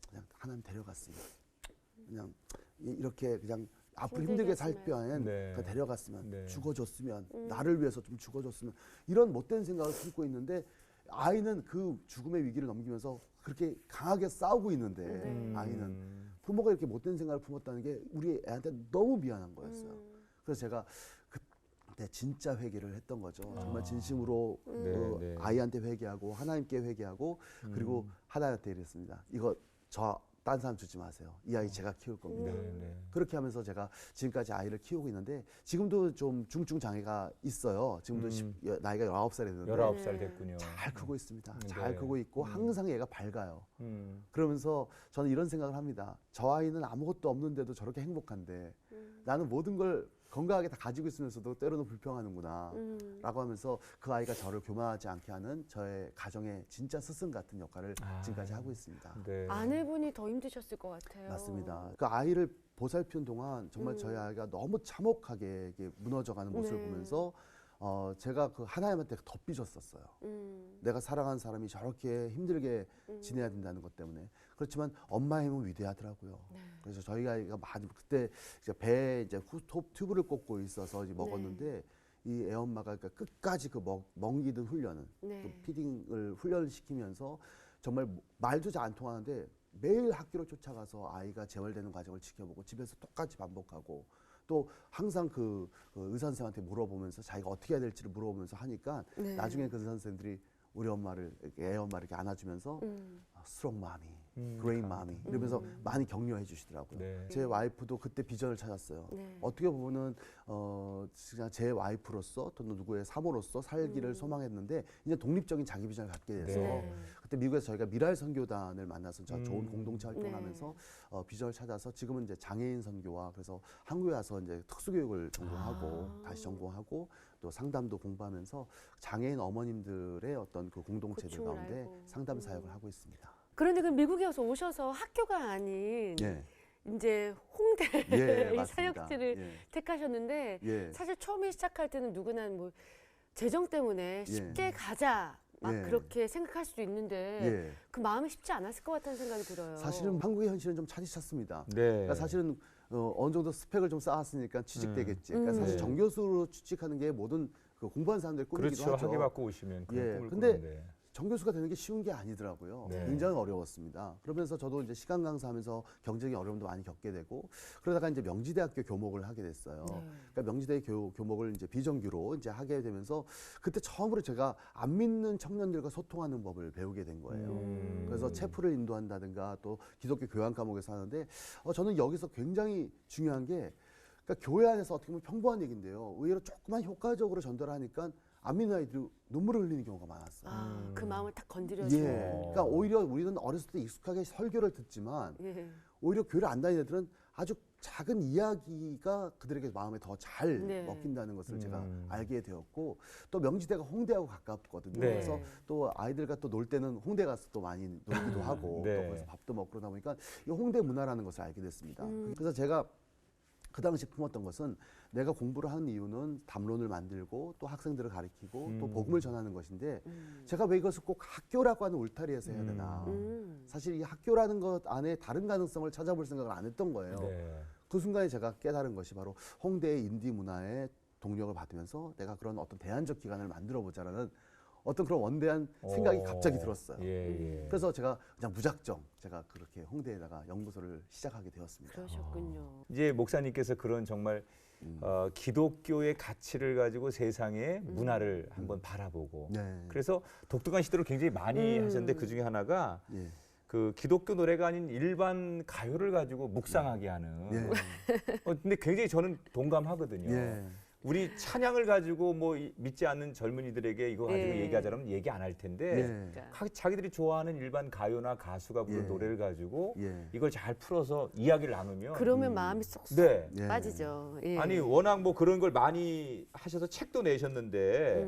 그냥 하나님 데려갔으면, 그냥 이렇게 그냥 앞으로 힘들게 살 바엔 네. 그냥 데려갔으면, 네. 죽어줬으면, 나를 위해서 좀 죽어줬으면, 이런 못된 생각을 품고 있는데, 아이는 그 죽음의 위기를 넘기면서 그렇게 강하게 싸우고 있는데, 아이는 부모가 이렇게 못된 생각을 품었다는 게 우리 애한테 너무 미안한 거였어요. 그래서 제가 그때 진짜 회개를 했던 거죠. 정말 진심으로 네. 아이한테 회개하고 하나님께 회개하고, 그리고 하나님한테 이랬습니다. 이거 딴 사람 주지 마세요. 이 아이 제가 키울 겁니다. 네. 그렇게 하면서 제가 지금까지 아이를 키우고 있는데, 지금도 좀 중증 장애가 있어요. 지금도 나이가 19살이 됐는데 19살 됐군요. 잘 크고 있습니다. 네. 잘 크고 있고 항상 얘가 밝아요. 그러면서 저는 이런 생각을 합니다. 저 아이는 아무것도 없는데도 저렇게 행복한데 나는 모든 걸 건강하게 다 가지고 있으면서도 때로는 불평하는구나 라고 하면서 그 아이가 저를 교만하지 않게 하는 저의 가정의 진짜 스승 같은 역할을 지금까지 하고 있습니다. 네. 아내분이 더 힘드셨을 것 같아요. 맞습니다. 그 아이를 보살피는 동안 정말 저희 아이가 너무 참혹하게 이렇게 무너져가는 모습을 네. 보면서 제가 그 하나님한테 더 삐졌었어요. 내가 사랑하는 사람이 저렇게 힘들게 지내야 된다는 것 때문에. 그렇지만 엄마의 힘은 위대하더라고요. 네. 그래서 저희 아이가 많이 그때 이제 배에 이제 튜브를 꽂고 있어서 이제 먹었는데, 이 애엄마가 그러니까 끝까지 그 먹이든 훈련은 네. 그 피딩을 훈련을 시키면서 정말 말도 잘 안 통하는데 매일 학교를 쫓아가서 아이가 재활되는 과정을 지켜보고 집에서 똑같이 반복하고, 또 항상 그 의사 선생한테 물어보면서 자기가 어떻게 해야 될지를 물어보면서 하니까 네. 나중에 그 의사 선생들이 우리 엄마를, 애 엄마를 이렇게 안아주면서 스트롱 마미, 그레인 마미 이러면서 많이 격려해 주시더라고요. 네. 제 와이프도 그때 비전을 찾았어요. 네. 어떻게 보면은 그냥 제 와이프로서 또 누구의 사모로서 살기를 소망했는데 이제 독립적인 자기 비전을 갖게 돼서 네. 그때 미국에서 저희가 미랄 선교단을 만나서 저 좋은 공동체 활동을 네. 하면서 비전을 찾아서 지금은 이제 장애인 선교와 그래서 한국에 와서 이제 특수교육을 전공하고 다시 전공하고 또 상담도 공부하면서 장애인 어머님들의 어떤 그 공동체들 고충을 가운데 알고. 상담 사역을 하고 있습니다. 그런데 그 미국에 와서 오셔서 학교가 아닌 예, 이제 홍대 예, 이 맞습니다. 사역지를 예. 택하셨는데 예. 사실 처음에 시작할 때는 누구나 뭐 재정 때문에 쉽게 가자 막 예. 그렇게 생각할 수도 있는데 예. 그 마음이 쉽지 않았을 것 같다는 생각이 들어요. 사실은 한국의 현실은 좀 차디찼습니다. 네. 그러니까 사실은 어느 정도 스펙을 좀 쌓았으니까 취직되겠지. 그러니까 사실 네. 정교수로 취직하는 게 모든 그 공부한 사람들의 꿈이기도 그렇죠. 하죠. 학위 받고 오시면 그런 예, 꿈을 근데 꾸는데. 정교수가 되는 게 쉬운 게 아니더라고요. 네. 굉장히 어려웠습니다. 그러면서 저도 이제 시간 강사하면서 경쟁의 어려움도 많이 겪게 되고 그러다가 이제 명지대학교 교목을 하게 됐어요. 네. 그러니까 명지대 교목을 이제 비정규로 이제 하게 되면서 그때 처음으로 제가 안 믿는 청년들과 소통하는 법을 배우게 된 거예요. 그래서 체프를 인도한다든가 또 기독교 교양 과목에서 하는데 저는 여기서 굉장히 중요한 게 그러니까 교회 안에서 어떻게 보면 평범한 얘기인데요. 의외로 조금만 효과적으로 전달하니까 안 믿는 아이들이 눈물을 흘리는 경우가 많았어요. 아, 그 마음을 딱 건드려서. 예. 그러니까 오히려 우리는 어렸을 때 익숙하게 설교를 듣지만 예. 오히려 교회를 안 다니는 애들은 아주 작은 이야기가 그들에게 마음에 더 잘 네. 먹힌다는 것을 제가 알게 되었고 또 명지대가 홍대하고 가깝거든요. 네. 그래서 또 아이들과 또 놀 때는 홍대 가서 또 많이 놀기도 하고 네. 또 거기서 밥도 먹고 그러다 보니까 이 홍대 문화라는 것을 알게 됐습니다. 그래서 제가 그 당시 품었던 것은 내가 공부를 하는 이유는 담론을 만들고 또 학생들을 가르치고 또 복음을 전하는 것인데 제가 왜 이것을 꼭 학교라고 하는 울타리에서 해야 되나. 사실 이 학교라는 것 안에 다른 가능성을 찾아볼 생각을 안 했던 거예요. 네. 그 순간에 제가 깨달은 것이 바로 홍대의 인디 문화의 동력을 받으면서 내가 그런 어떤 대안적 기관을 만들어 보자라는 어떤 그런 원대한 생각이 갑자기 들었어요. 예, 예. 그래서 제가 그냥 무작정 제가 그렇게 홍대에다가 연구소를 시작하게 되었습니다. 그러셨군요. 이제 목사님께서 그런 정말 기독교의 가치를 가지고 세상의 문화를 한번 바라보고 네. 그래서 독특한 시도를 굉장히 많이 하셨는데 그 중에 하나가 예. 그 기독교 노래가 아닌 일반 가요를 가지고 묵상하게 하는. 예. 근데 굉장히 저는 동감하거든요. 예. 우리 찬양을 가지고 뭐 믿지 않는 젊은이들에게 이거 가지고 예. 얘기하자면 얘기 안 할 텐데 예. 자기들이 좋아하는 일반 가요나 가수가 부른 예. 노래를 가지고 예. 이걸 잘 풀어서 이야기를 나누면 그러면 마음이 쏙쏙 네. 예. 빠지죠. 예. 아니 워낙 뭐 그런 걸 많이 하셔서 책도 내셨는데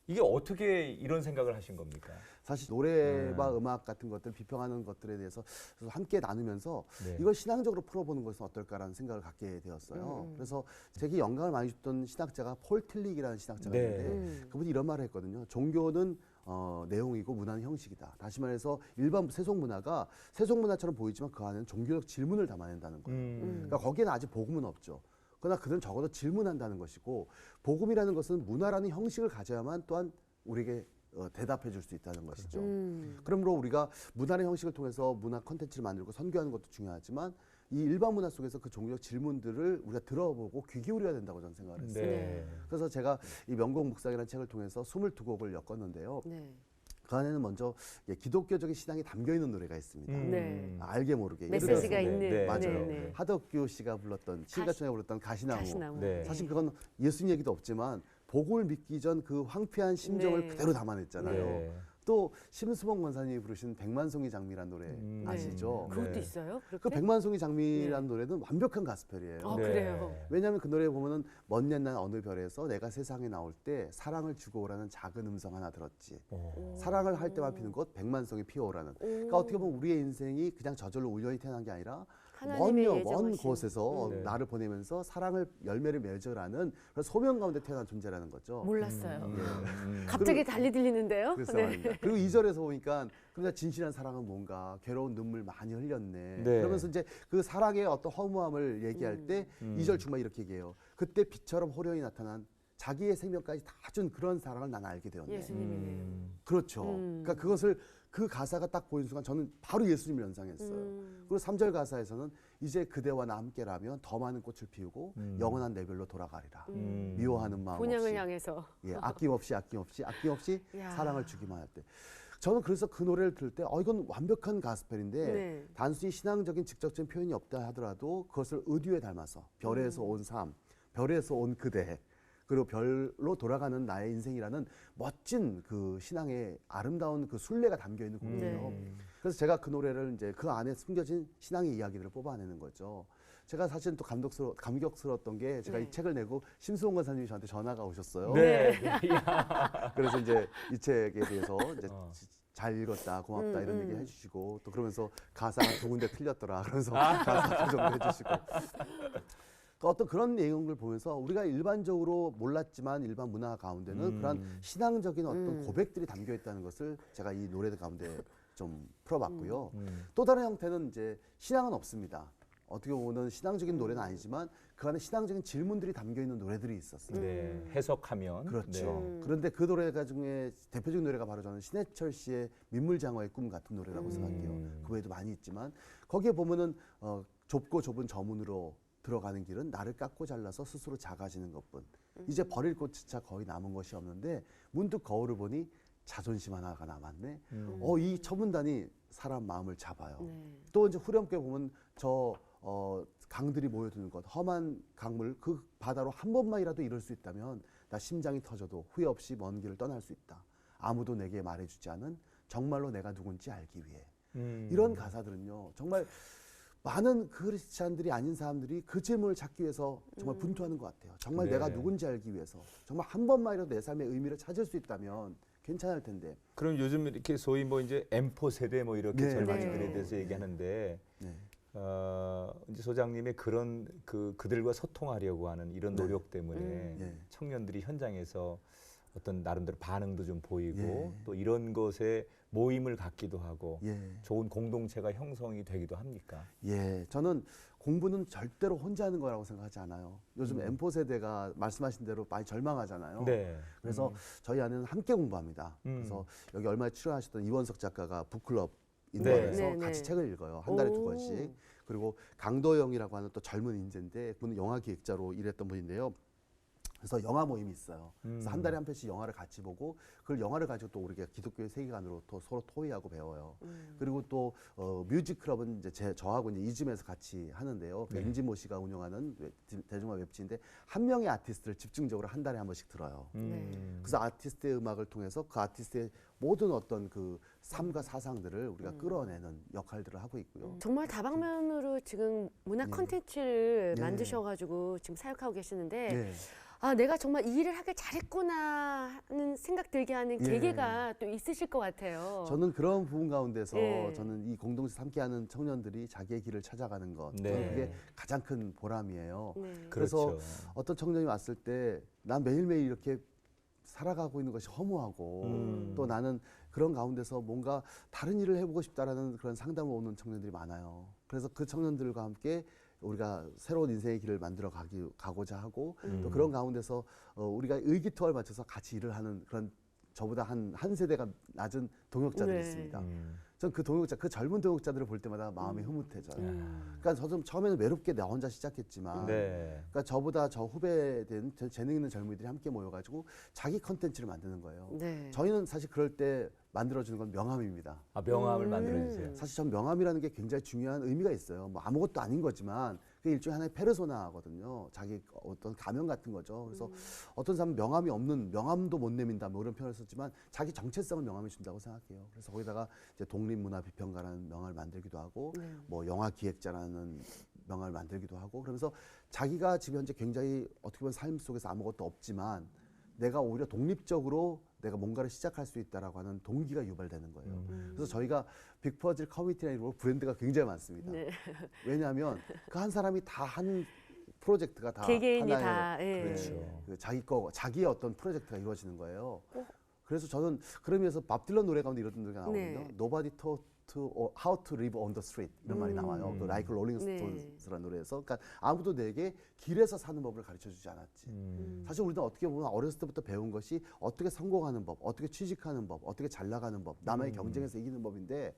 이게 어떻게 이런 생각을 하신 겁니까? 사실 노래와 음악 같은 것들 비평하는 것들에 대해서 함께 나누면서 네. 이걸 신앙적으로 풀어보는 것은 어떨까라는 생각을 갖게 되었어요. 그래서 제게 영감을 많이 줬던 신학자가 폴 틸릭이라는 신학자가 네. 있는데 그분이 이런 말을 했거든요. 종교는 내용이고 문화는 형식이다. 다시 말해서 일반 세속 문화가 세속 문화처럼 보이지만 그 안에는 종교적 질문을 담아낸다는 거예요. 그러니까 거기에는 아직 복음은 없죠. 그러나 그들은 적어도 질문한다는 것이고 복음이라는 것은 문화라는 형식을 가져야만 또한 우리에게 대답해 줄 수 있다는 것이죠. 그러므로 우리가 문화의 형식을 통해서 문화 콘텐츠를 만들고 선교하는 것도 중요하지만 이 일반 문화 속에서 그 종교적 질문들을 우리가 들어보고 귀 기울여야 된다고 저는 생각을 했어요. 네. 그래서 제가 이 명곡 묵상이라는 책을 통해서 22곡을 엮었는데요. 네. 그 안에는 먼저 기독교적인 신앙이 담겨 있는 노래가 있습니다. 네. 알게 모르게. 메시지가 예를 들어서, 있는. 네, 맞아요. 네, 네. 하덕규 씨가 불렀던 칠가천에 불렀던 가시나무. 가시나무. 네. 사실 그건 예수님 얘기도 없지만 복음을 믿기 전 그 황폐한 심정을 네. 그대로 담아냈잖아요. 네. 또 심수봉 권사님이 부르신 백만송이 장미란 노래 아시죠? 그것도 네. 있어요? 그렇게? 그 백만송이 장미란 노래는 완벽한 가스펠이에요. 아, 네. 그래요? 왜냐하면 그 노래에 보면은 먼 옛날 어느 별에서 내가 세상에 나올 때 사랑을 주고 오라는 작은 음성 하나 들었지. 사랑을 할 때만 피는 곳 백만송이 피어오라는. 그러니까 어떻게 보면 우리의 인생이 그냥 저절로 우연히 태어난 게 아니라 하나님의 먼 예정하신. 곳에서 네. 나를 보내면서 사랑을 열매를 맺으라는 그런 소명 가운데 태어난 존재라는 거죠. 몰랐어요. 예. 갑자기 달리 들리는데요? 그래서 네. 말입니다. 그리고 2절에서 보니까 그러나 진실한 사랑은 뭔가 괴로운 눈물 많이 흘렸네. 네. 그러면서 이제 그 사랑의 어떤 허무함을 얘기할 때 2절 중반 이렇게 얘기해요. 그때 빛처럼 호련히 나타난 자기의 생명까지 다 준 그런 사랑을 난 알게 되었네. 예수님이네요. 그렇죠. 그러니까 그것을 그 가사가 딱 보이는 순간 저는 바로 예수님을 연상했어요. 그리고 3절 가사에서는 이제 그대와 나 함께라면 더 많은 꽃을 피우고 영원한 내 별로 돌아가리라. 미워하는 마음 본향을 없이 향해서. 예, 아낌없이 야. 사랑을 주기만 할 때. 저는 그래서 그 노래를 들을 때 이건 완벽한 가스펠인데 네. 단순히 신앙적인 직접적인 표현이 없다 하더라도 그것을 의류에 닮아서 별에서 온 삶, 별에서 온 그대, 그리고 별로 돌아가는 나의 인생이라는 멋진 그 신앙의 아름다운 그 순례가 담겨 있는 곡이에요. 네. 그래서 제가 그 노래를 이제 그 안에 숨겨진 신앙의 이야기들을 뽑아내는 거죠. 제가 사실은 또 감격스러웠던 게 제가 네. 이 책을 내고 심수홍 권사님이 저한테 전화가 오셨어요. 네. 그래서 이제 이 책에 대해서 이제 잘 읽었다, 고맙다 이런 얘기 음. 해주시고 또 그러면서 가사가 두 군데 틀렸더라 그러면서 가사 조정도 해주시고 또 어떤 그런 내용을 보면서 우리가 일반적으로 몰랐지만 일반 문화 가운데는 그런 신앙적인 어떤 고백들이 담겨 있다는 것을 제가 이 노래들 가운데 좀 풀어봤고요. 또 다른 형태는 이제 신앙은 없습니다. 어떻게 보면 신앙적인 노래는 아니지만 그 안에 신앙적인 질문들이 담겨 있는 노래들이 있었어요. 네. 해석하면 그렇죠. 네. 그런데 그 노래가 중에 대표적인 노래가 바로 저는 신해철 씨의 민물장어의 꿈 같은 노래라고 생각해요. 그 외에도 많이 있지만 거기에 보면은 좁고 좁은 저 문으로 들어가는 길은 나를 깎고 잘라서 스스로 작아지는 것뿐. 이제 버릴 곳조차 거의 남은 것이 없는데 문득 거울을 보니 자존심 하나가 남았네. 이 처문단이 사람 마음을 잡아요. 네. 또 이제 후렴구에 보면 강들이 모여드는 것, 험한 강물 그 바다로 한 번만이라도 이룰 수 있다면 나 심장이 터져도 후회 없이 먼 길을 떠날 수 있다. 아무도 내게 말해주지 않은 정말로 내가 누군지 알기 위해. 이런 가사들은요. 정말 많은 크리스찬들이 아닌 사람들이 그 질문을 찾기 위해서 정말 분투하는 것 같아요. 정말 네. 내가 누군지 알기 위해서. 정말 한 번만이라도 내 삶의 의미를 찾을 수 있다면 괜찮을 텐데. 그럼 요즘 이렇게 소위 뭐 이제 M4 세대 뭐 이렇게 네. 젊은이들에 네. 대해서 얘기하는데 네. 이제 소장님의 그런 그들과 소통하려고 하는 이런 네. 노력 때문에 네. 청년들이 현장에서 어떤 나름대로 반응도 좀 보이고 예. 또 이런 것에 모임을 갖기도 하고 예. 좋은 공동체가 형성이 되기도 합니까? 예, 저는 공부는 절대로 혼자 하는 거라고 생각하지 않아요. 요즘 M4 세대가 말씀하신 대로 많이 절망하잖아요. 네. 그래서 저희 아내는 함께 공부합니다. 그래서 여기 얼마 출연하셨던 이원석 작가가 북클럽 네. 인도에서 네, 네. 같이 책을 읽어요. 한 달에 오. 2권씩. 그리고 강도영이라고 하는 또 젊은 인재인데 그분은 영화 기획자로 일했던 분인데요. 그래서 영화 모임이 있어요. 그래서 한 달에 한 편씩 영화를 같이 보고 그걸 영화를 가지고 또 우리가 기독교의 세계관으로 또 서로 토의하고 배워요. 그리고 또 뮤직 클럽은 이제 저하고 이제 이즘에서 같이 하는데요. 그 임진모 씨가 운영하는 대중화 웹진인데 한 명의 아티스트를 집중적으로 한 달에 한 번씩 들어요. 그래서 아티스트의 음악을 통해서 그 아티스트의 모든 어떤 그 삶과 사상들을 우리가 끌어내는 역할들을 하고 있고요. 정말 다방면으로 지금 문화 콘텐츠를 네. 만드셔가지고 지금 사역하고 계시는데 네. 내가 정말 이 일을 하길 잘했구나 하는 생각 들게 하는 예. 계기가 또 있으실 것 같아요. 저는 그런 부분 가운데서 예. 저는 이 공동체 함께하는 청년들이 자기의 길을 찾아가는 것, 네. 저는 그게 가장 큰 보람이에요. 네. 그래서 그렇죠. 어떤 청년이 왔을 때 난 매일매일 이렇게 살아가고 있는 것이 허무하고 또 나는 그런 가운데서 뭔가 다른 일을 해보고 싶다라는 그런 상담을 오는 청년들이 많아요. 그래서 그 청년들과 함께 우리가 새로운 인생의 길을 만들어 가고자 하고 또 그런 가운데서 우리가 의기투합을 맞춰서 같이 일을 하는 그런 저보다 한 세대가 낮은 동역자들이 네. 있습니다. 전 그 그 젊은 동역자들을 볼 때마다 마음이 흐뭇해져요. 음. 그러니까 저도 처음에는 외롭게 나 혼자 시작했지만 네. 그러니까 저보다 저 후배된 재능 있는 젊은이들이 함께 모여가지고 자기 컨텐츠를 만드는 거예요. 네. 저희는 사실 그럴 때 만들어주는 건 명함입니다. 명함을 만들어주세요. 사실 전 명함이라는 게 굉장히 중요한 의미가 있어요. 뭐 아무것도 아닌 거지만 그게 일종의 하나의 페르소나거든요. 자기 어떤 가면 같은 거죠. 그래서 어떤 사람은 명함이 없는 명함도 못 내민다 뭐 이런 표현을 썼지만 자기 정체성을 명함이 준다고 생각해요. 그래서 거기다가 이제 독립문화비평가라는 명함을 만들기도 하고 뭐 영화 기획자라는 명함을 만들기도 하고 그러면서 자기가 지금 현재 굉장히 어떻게 보면 삶 속에서 아무것도 없지만 내가 오히려 독립적으로 내가 뭔가를 시작할 수 있다라고 하는 동기가 유발되는 거예요. 그래서 저희가 빅퍼즐 커뮤니티라는 브랜드가 굉장히 많습니다. 네. 왜냐하면 그 한 사람이 다 한 프로젝트가 다 개개인이 하나의 다, 예. 그렇죠. 그 자기의 어떤 프로젝트가 이루어지는 거예요. 그래서 저는 그러면서 밥 딜런 노래 가운데 이런 노래가 나오거든요. 네. Nobody taught how to live on the street 이런 말이 나와요. 그 Like Rolling 네. Stones라는 노래에서, 그러니까 아무도 내게 길에서 사는 법을 가르쳐주지 않았지. 사실 우리는 어떻게 보면 어렸을 때부터 배운 것이 어떻게 성공하는 법, 어떻게 취직하는 법, 어떻게 잘 나가는 법, 남의 경쟁에서 이기는 법인데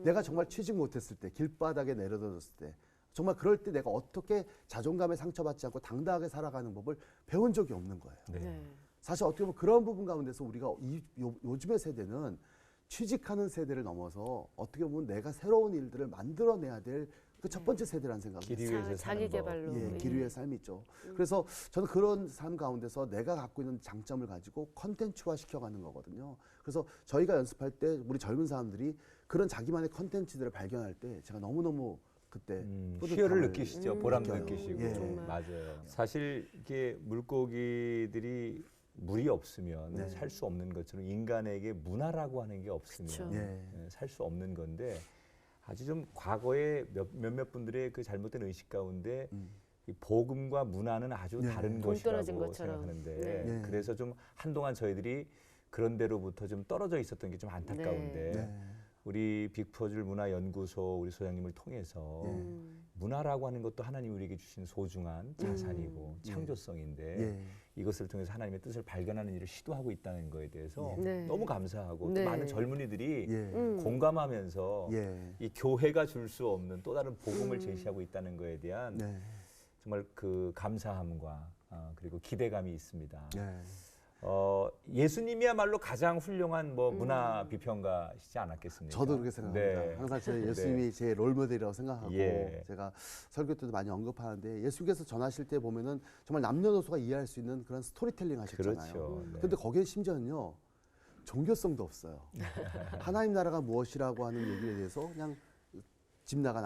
내가 정말 취직 못했을 때, 길바닥에 내려졌을 때. 정말 그럴 때 내가 어떻게 자존감에 상처받지 않고 당당하게 살아가는 법을 배운 적이 없는 거예요. 네. 네. 사실 어떻게 보면 그런 부분 가운데서 우리가 요즘의 세대는 취직하는 세대를 넘어서 어떻게 보면 내가 새로운 일들을 만들어내야 될 그 첫 번째 세대라는 생각이 길 있어요. 위에서 자기 사는 법. 개발로. 예, 길 위의 삶이죠. 그래서 저는 그런 삶 가운데서 내가 갖고 있는 장점을 가지고 컨텐츠화 시켜가는 거거든요. 그래서 저희가 연습할 때 우리 젊은 사람들이 그런 자기만의 컨텐츠들을 발견할 때 제가 너무너무 그때 희열을 느끼시죠. 보람도 느껴요. 느끼시고. 예. 정말. 맞아요. 사실 이게 물고기들이 물이 없으면 네. 살 수 없는 것처럼 인간에게 문화라고 하는 게 없으면 그쵸. 예. 살 수 없는 건데 아주 좀 과거에 몇몇 분들의 그 잘못된 의식 가운데 이 복음과 문화는 아주 네. 다른 동떨어진 것이라고 것처럼. 생각하는데 네. 네. 그래서 좀 한동안 저희들이 그런 데로부터 좀 떨어져 있었던 게 좀 안타까운데 네. 우리 빅퍼즐 문화연구소 우리 소장님을 통해서 예. 문화라고 하는 것도 하나님 우리에게 주신 소중한 자산이고 창조성인데 예. 이것을 통해서 하나님의 뜻을 발견하는 일을 시도하고 있다는 거에 대해서 네. 너무 감사하고 네. 또 많은 젊은이들이 예. 공감하면서 예. 이 교회가 줄 수 없는 또 다른 복음을 제시하고 있다는 거에 대한 네. 정말 그 감사함과 그리고 기대감이 있습니다. 네. 예수님이야말로 가장 훌륭한 뭐 문화 비평가시지 않았겠습니까? 저도 그렇게 생각합니다. 네. 항상 제 예수님이 제 롤모델이라고 생각하고 예. 제가 설교 때도 많이 언급하는데 예수께서 전하실 때 보면은 정말 남녀노소가 이해할 수 있는 그런 스토리텔링 하셨잖아요. 그렇죠. 네. 근데 거기에 심지어는요 종교성도 없어요. 하나님 나라가 무엇이라고 하는 얘기에 대해서 그냥 집 나간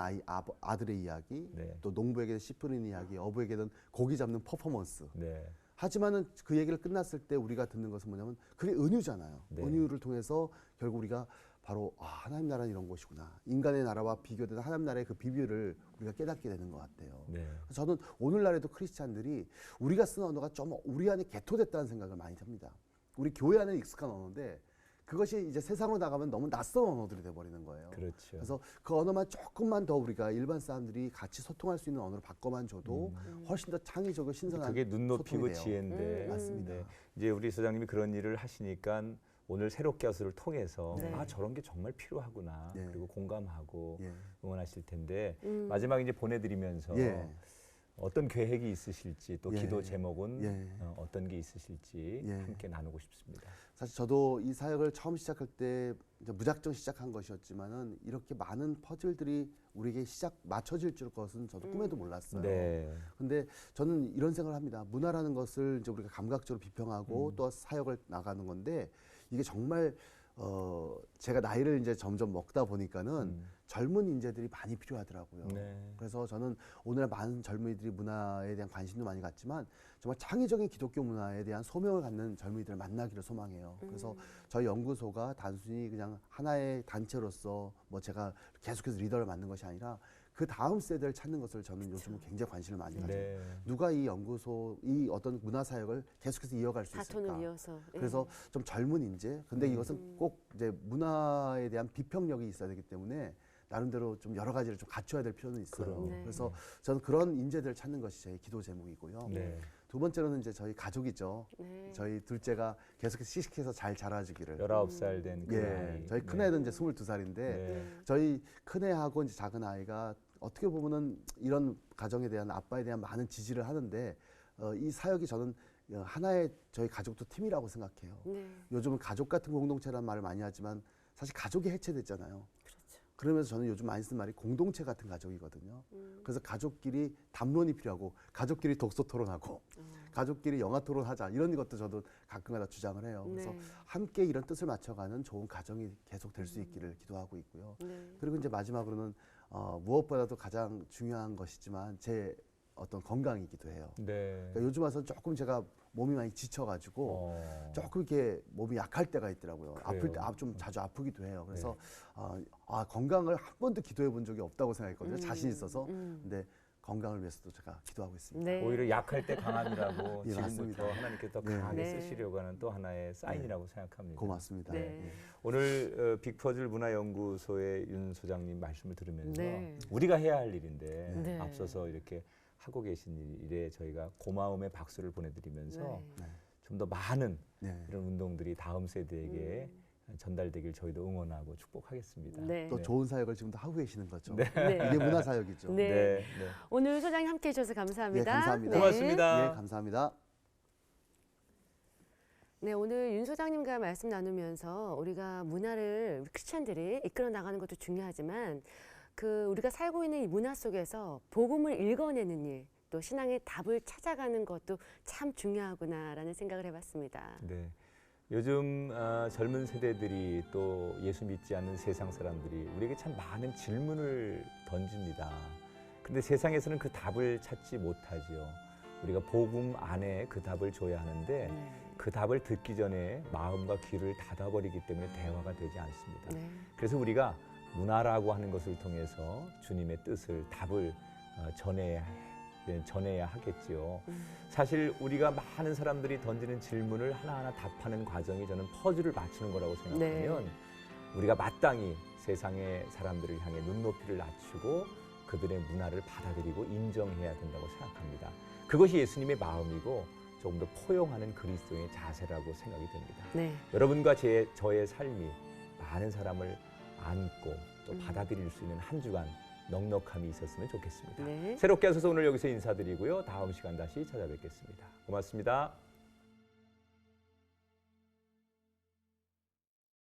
아들의 이야기, 네. 또 농부에게는 씨 뿌리는 이야기, 어부에게는 고기 잡는 퍼포먼스. 네. 하지만은 그 얘기를 끝났을 때 우리가 듣는 것은 뭐냐면 그게 은유잖아요. 네. 은유를 통해서 결국 우리가 바로 하나님 나라는 이런 것이구나. 인간의 나라와 비교되는 하나님 나라의 그 비밀을 우리가 깨닫게 되는 것 같아요. 네. 저는 오늘날에도 크리스찬들이 우리가 쓰는 언어가 좀 우리 안에 개토됐다는 생각을 많이 합니다. 우리 교회 안에 익숙한 언어인데 그것이 이제 세상으로 나가면 너무 낯선 언어들이 돼버리는 거예요. 그렇죠. 그래서 그 언어만 조금만 더 우리가 일반 사람들이 같이 소통할 수 있는 언어로 바꿔만 줘도 훨씬 더 창의적이고 신선한 그게 눈 높이고 소통이 돼요. 지혜인데 맞습니다. 네. 이제 우리 소장님이 그런 일을 하시니까 오늘 새롭게 하수를 통해서 네. 저런 게 정말 필요하구나 네. 그리고 공감하고 예. 응원하실 텐데 마지막 이제 보내드리면서 예. 어떤 계획이 있으실지 또 예. 기도 제목은 예. 어떤 게 있으실지 예. 함께 나누고 싶습니다. 사실 저도 이 사역을 처음 시작할 때 이제 무작정 시작한 것이었지만은 이렇게 많은 퍼즐들이 우리에게 맞춰질 줄 것은 저도 꿈에도 몰랐어요. 네. 근데 저는 이런 생각을 합니다. 문화라는 것을 이제 우리가 감각적으로 비평하고 또 사역을 나가는 건데 이게 정말 제가 나이를 이제 점점 먹다 보니까는 젊은 인재들이 많이 필요하더라고요. 네. 그래서 저는 오늘 많은 젊은이들이 문화에 대한 관심도 많이 갖지만 정말 창의적인 기독교 문화에 대한 소명을 갖는 젊은이들을 만나기를 소망해요. 그래서 저희 연구소가 단순히 그냥 하나의 단체로서 뭐 제가 계속해서 리더를 맡는 것이 아니라 그 다음 세대를 찾는 것을 저는 요즘 굉장히 관심을 많이 가져요. 네. 누가 이 연구소, 이 어떤 문화 사역을 계속해서 이어갈 수 있을까? 바톤을 이어서. 예. 그래서 좀 젊은 인재. 근데 이것은 꼭 이제 문화에 대한 비평력이 있어야 되기 때문에 나름대로 좀 여러 가지를 좀 갖춰야 될 필요는 있어요. 그럼. 네. 그래서 저는 그런 인재들을 찾는 것이 제 기도 제목이고요. 네. 두 번째로는 이제 저희 가족이죠. 네. 저희 둘째가 계속해서 시식해서 잘 자라주기를. 19살 된 그 예, 아이. 저희 큰애는 이제 22살인데 네. 저희 큰애하고 이제 작은 아이가 어떻게 보면은 이런 가정에 대한 아빠에 대한 많은 지지를 하는데 이 사역이 저는 하나의 저희 가족도 팀이라고 생각해요. 네. 요즘은 가족 같은 공동체라는 말을 많이 하지만 사실 가족이 해체됐잖아요. 그렇죠. 그러면서 저는 요즘 많이 쓰는 말이 공동체 같은 가족이거든요. 그래서 가족끼리 담론이 필요하고 가족끼리 독서 토론하고 가족끼리 영화 토론하자 이런 것도 저도 가끔가다 주장을 해요. 그래서 네. 함께 이런 뜻을 맞춰가는 좋은 가정이 계속 될 수 있기를 기도하고 있고요. 네. 그리고 이제 마지막으로는 무엇보다도 가장 중요한 것이지만 제 어떤 건강이기도 해요. 네. 그러니까 요즘 와서 조금 제가 몸이 많이 지쳐가지고 조금 이렇게 몸이 약할 때가 있더라고요. 아플 때 그래요. 좀 자주 아프기도 해요. 그래서 건강을 한 번도 기도해 본 적이 없다고 생각했거든요. 자신 있어서. 근데 건강을 위해서도 제가 기도하고 있습니다. 네. 오히려 약할 때 강함이라고 예, 지금부터 맞습니다. 하나님께서 더 네. 강하게 네. 쓰시려고 하는 또 하나의 사인이라고 생각합니다. 고맙습니다. 네. 예. 오늘 빅퍼즐 문화연구소의 윤 소장님 말씀을 들으면서 네. 우리가 해야 할 일인데 네. 앞서서 이렇게 하고 계신 일에 저희가 고마움의 박수를 보내드리면서 네. 좀 더 많은 네. 이런 운동들이 다음 세대에게 전달되길 저희도 응원하고 축복하겠습니다. 네. 또 좋은 사역을 지금도 하고 계시는 거죠. 네. 이게 문화 사역이죠. 네. 네. 오늘 소장님 함께해 주셔서 감사합니다. 예, 감사합니다. 고맙습니다. 예, 감사합니다. 네, 오늘 윤 소장님과 말씀 나누면서 우리가 문화를 우리 크리스천들이 이끌어 나가는 것도 중요하지만 우리가 살고 있는 이 문화 속에서 복음을 읽어내는 일, 또 신앙의 답을 찾아가는 것도 참 중요하구나라는 생각을 해봤습니다. 네. 요즘 젊은 세대들이 또 예수 믿지 않는 세상 사람들이 우리에게 참 많은 질문을 던집니다. 근데 세상에서는 그 답을 찾지 못하지요. 우리가 복음 안에 그 답을 줘야 하는데 그 답을 듣기 전에 마음과 귀를 닫아버리기 때문에 대화가 되지 않습니다. 네. 그래서 우리가 문화라고 하는 것을 통해서 주님의 뜻을, 답을 전해야 하겠지요. 사실 우리가 많은 사람들이 던지는 질문을 하나하나 답하는 과정이 저는 퍼즐을 맞추는 거라고 생각하면 우리가 마땅히 세상의 사람들을 향해 눈높이를 낮추고 그들의 문화를 받아들이고 인정해야 된다고 생각합니다. 그것이 예수님의 마음이고 조금 더 포용하는 그리스도의 자세라고 생각이 됩니다. 네. 여러분과 저의 삶이 많은 사람을 안고 또 받아들일 수 있는 한 주간 넉넉함이 있었으면 좋겠습니다. 네. 새롭게 하셔서 오늘 여기서 인사드리고요. 다음 시간 다시 찾아뵙겠습니다. 고맙습니다.